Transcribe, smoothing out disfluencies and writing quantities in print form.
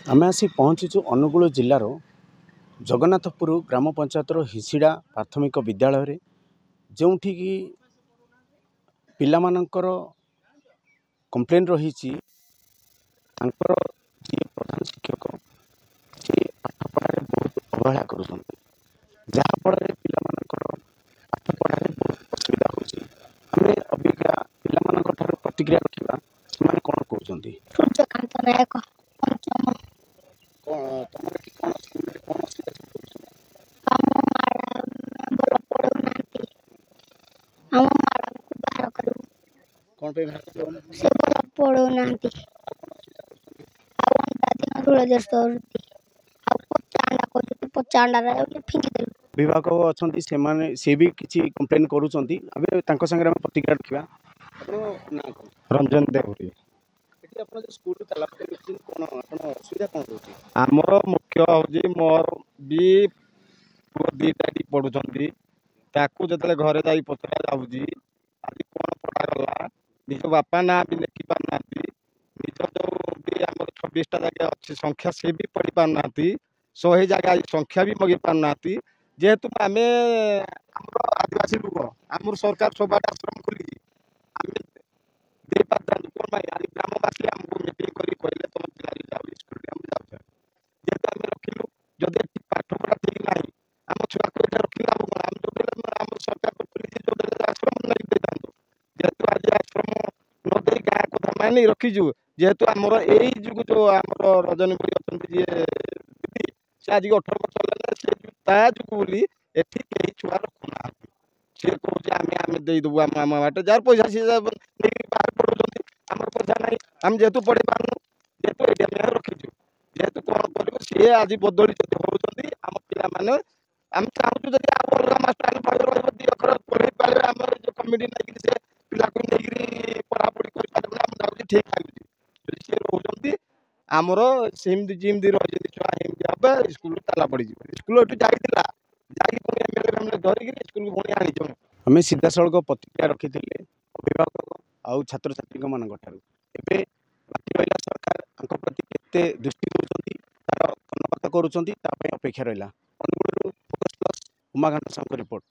आम आसी पहुँचीचु अनुगुल जिलार जगन्नाथपुर ग्राम पंचायतर हिसीड़ा प्राथमिक विद्यालय जो पिलामानंकर कंप्लेन रही प्रधान शिक्षक से पाठ पढ़ाई बहुत अवहेला कर जहाँफल पिलामानंकर पाठ पढ़ाई बहुत असुविधा होमें अबिका पिलामानंकर प्रतिक्रिया रखा से कौन कहते सूर्यकांत नायक पंचम तुम कि कौन कौन आम मैडम भल पढ़ाऊना आम मैडम को बाहर करूँ कौन पे बाहर से भल पढ़ाऊना अंडा दिन षोलदेश पचाणा फिंगिदेलु विभाग अच्छा से भी किसी कंप्लेन करुँच प्रतिक्रिया रखा रंजन देवरी स्कूल कौन असुविधा कौन रोचे आमर मुख्य हूँ मोर भी दीटा पढ़ुं ताकू जो घरे जा पचरा जाऊँगी आज कौन पढ़ागला निज बापा ना भी लिखि पारना निज जो भी आम 26टा जगह अच्छी संख्या से भी पढ़ी पारना 100 जगह संख्या भी मगि पारना जेहेतु आम आदिवासी लोक आम सरकार सब आश्रम खोली दे पार्थ ग्रामवासी आमको मीटिंग कर कहले तुम पिला जाओ स्कूल जेहेतु आम रखिलु जदि पाठ पढ़ा ठीक ना आम छुआ को रखिला आम जो आम सरकार खोली आश्रम नहीं दे जेहेतु आज आश्रम न दे गाँ कथा मानी रखीचु जेहेतु आमर यही जुग जो आम रजनी भाई अच्छा दीदी से आज 18 वर्ष है जुग बोली एठी कई छुआ रखुना सी कहे आम देदेबू आम बाटे जार पैसा सी बाहर पढ़ुं आम पैसा ना आम जेहेतु पढ़ी पार्नु जेहेतु ये रखीचु जेहेतु कौन कर सी आज बदली होती आम पिला आम चाहूँ जब अलग मास्टर दी अखर पढ़े पारे आम जो कमिटी नहीं से पिला को नहीं पढ़ापढ़ी कर ठीक लगे सी रोच आमर सेमती जमी रही छुआ एमती स्कूल ताला पड़ी स्कूल जाइला धरिकी स्कूल पुणी आनी आम सीधा सड़क प्रतिक्रिया रखी अभिभावक आउ छात्र छात्री मान बाकी रहा सरकार प्रति केते दृष्टि दूसरी तार कर्णपात करुँच अपेक्षा रहा अनुगुल उमाकांत साहू रिपोर्ट।